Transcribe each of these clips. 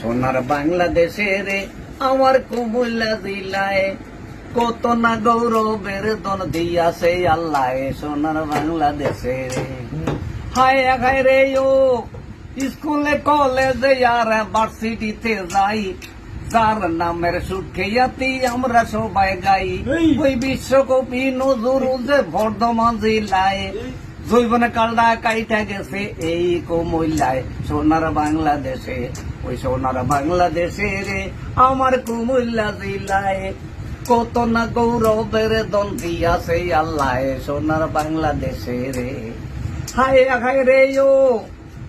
সোনার বাংলাদেশে রে আমার কুমিল্লা জেলায় কত না গৌরবের দন দিয়াছে আল্লাহ সোনার বাংলাদেশে রে। হায় হায় রে ও স্কুলে কলেজে আর ভার্সিটিতে যাই, যার নামের সুখ্যাতি আমরা সবাই গাই। ওই বিশ্বকবি নজরুল যে বর্ধমান জেলায় জৈবন কালটা কাইটা গেছে এই কুমিল্লায় সোনার বাংলাদেশে। ওই সোনার বাংলাদেশে রে আমার কুমিল্লা জেলায় কত না গৌরবের দন দিয়াছে আল্লাহ সোনার বাংলাদেশে রে। হায় হায় রে ও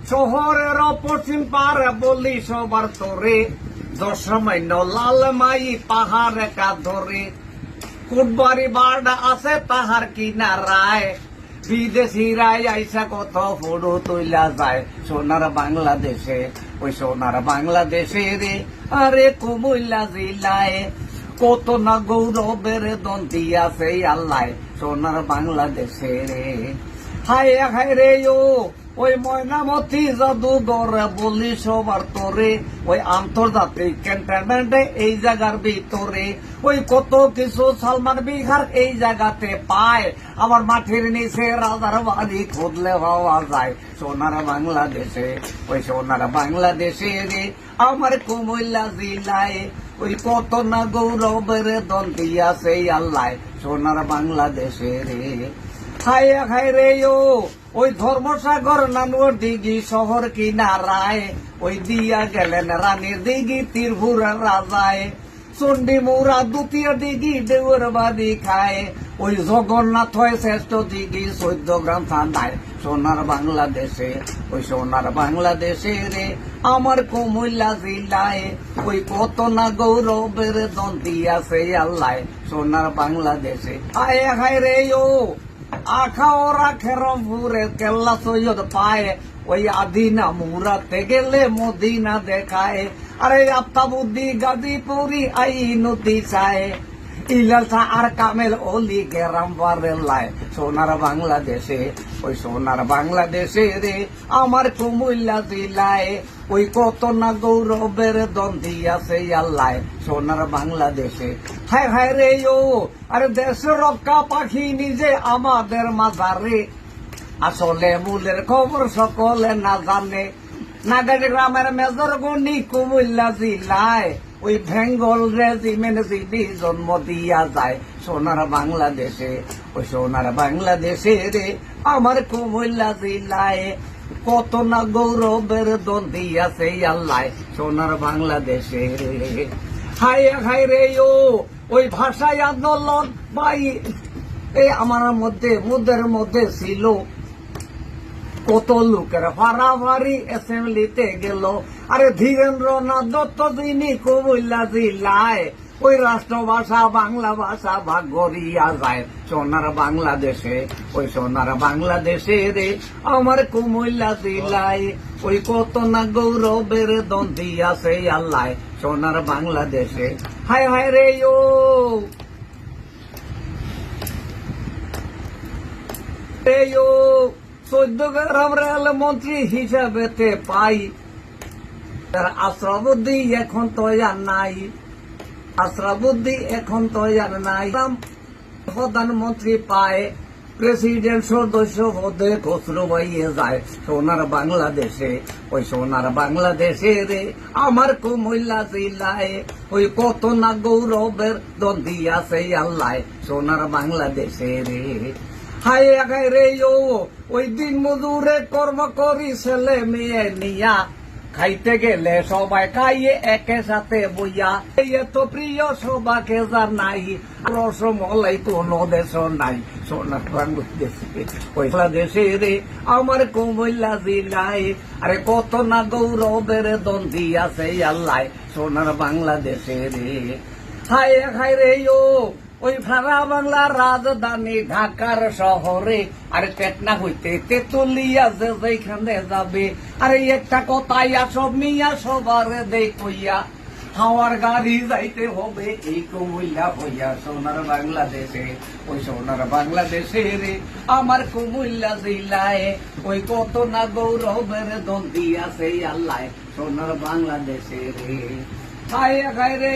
শহরের পশ্চিম পারে বলি সবার তোরে, দশমান্য লাল মাই পাহাড় কা ধরে কুটবাড়ি বাড়া আছে তাহার কিনারায়, বিদেশিরাই আইসা কত ফটো তুইলা যায় সোনার বাংলাদেশে। ওই সোনার বাংলাদেশে রে আরে কুমিল্লা জেলায় কত না গৌরবের দন দিয়াছে আল্লাহ সোনার বাংলাদেশে রে। হায় হায় রে ও ওই ময়নামতি জাদুঘর বলি সবার তোরে, ওই আন্তর্জাতিক ক্যান্টনমেন্টে এই জায়গার ভিতরে ওই কত কিছু সালমান বিহার এই জায়গাতে পায়। আমার মাটির নিচে রাজার বাড়ি খুঁজলে পাওয়া যায় সোনার বাংলাদেশে। ওই সোনার বাংলাদেশে রে আমার কুমিল্লা জেলায় ওই কত না গৌরবের দন দিয়াছে আল্লাহ সোনার বাংলাদেশে রে। হায় হায় রে ও ওই ধর্মসাগর নানুর দিঘি শহর কিনারায় ওই দিয়া গেলেন রানীর দিঘি ত্রিপুরার রাজায়, চন্ডী মৌরা দ্বিতীয় দিঘি দেউর বাড়ি খায়, ওই জগন্নাথ হয় শ্রেষ্ঠ দিঘি 14 গ্রাম থানায় সোনার বাংলাদেশে। ওই সোনার বাংলাদেশে রে আমার কুমিল্লা জেলায় ওই কত না গৌরবের দন দিয়াছে আল্লাহ সোনার বাংলাদেশে। হায় হায় রে ও আখা ওরা খেরমপুরে কেল্লা সৈয়দ পায়, ওই আদিনা মুরাতে গেলে মদিনা দেখায়। আরে আফতাবুদ্দি গাজীপুরি আই নদী চায়, ইলালসা আর কামেল অলি গেরাম বারেলায় সোনার বাংলাদেশে। ওই সোনার বাংলাদেশে রে আমার কুমিল্লা জেলায় ওই কত না গৌরবের দন দিয়াছে আল্লাহ সোনার বাংলাদেশে। হায় হায় রে ও আরে দেশ রক্ষা পাখি নিজে আমাদের মাঝারে, আসলে মূলের খবর সকলে না জানে। নাগারি গ্রামের মেজর গণি কুমিল্লা জেলায় ওই বেঙ্গল রেজিমেন্ট যিনি জন্ম দিয়া যায় সোনার বাংলাদেশে। ওই সোনার বাংলাদেশে রে আমার কুমিল্লা জেলায় কত না গৌরবের দন দিয়াছে আল্লাহ সোনার বাংলাদেশে রে। হায় হায় রে ও ওই ভাষায় আন্দোলন ভাই এই আমার মুদের মধ্যে ছিল, কত লোকের ফারাফারি অ্যাসেম্বলিতে গেল। আরে ধীরেন্দ্রনাথ দত্ত যিনি কুমিল্লা জেলায় ওই রাষ্ট্রভাষা বাংলা ভাষা ভাগ করিয়া যায় সোনার বাংলাদেশে। ওই সোনার বাংলাদেশে রে আমার কুমিল্লা জেলায় ওই কত না গৌরবের দন দিয়াছে আল্লাহ সোনার বাংলাদেশে। হায় হায় রে ও রে ও 14 গ্রাম রেল মন্ত্রী হিসাবেতে পাই, আশরাফুদ্দি এখন তো আর নাই, আশরাফুদ্দি এখন তো আর নাই। প্রধানমন্ত্রী পায়, প্রেসিডেন্ট সদস্য পদে খসরু বাইয়ে যায় সোনার বাংলাদেশে। ওই সোনার বাংলাদেশে রে আমার কুমিল্লা জেলায় ওই কত না গৌরবের দন দিয়াছে আল্লাহ সোনার বাংলাদেশে রে। হায় হায় রে ও ওই দিন মজুরে কর্ম করি ছেলে মেয়ে নিয়া, খাইতে গেলে সবাই খাইয়ে একে সাথে বইয়া। এত প্রিয় সবাকে জানাই রসমলাই কোন দেশ নাই সোনার বাংলাদেশে। ওই দেশে রে আমার কুমিল্লা জেলায় আরে কত না গৌরবের দন দিয়াছে আল্লাহ সোনার বাংলাদেশে রে। হায় হায় রে ও ওই সারা বাংলার রাজধানী ঢাকার শহরে আরে টেকনা হইতে তেতুলিয়া যে যেখানে যাবে, আরে একটা কথাই সব মিয়া সবারে দেখইয়া হাওয়ার গাড়ি যাইতে হবে এই কুমিল্লা হইয়া সোনার বাংলাদেশে। ওই সোনার বাংলাদেশে রে আমার কুমিল্লা জেলায় ওই কত না গৌরবের দন দিয়াছে আল্লাহ সোনার বাংলাদেশে রে হায় হায় রে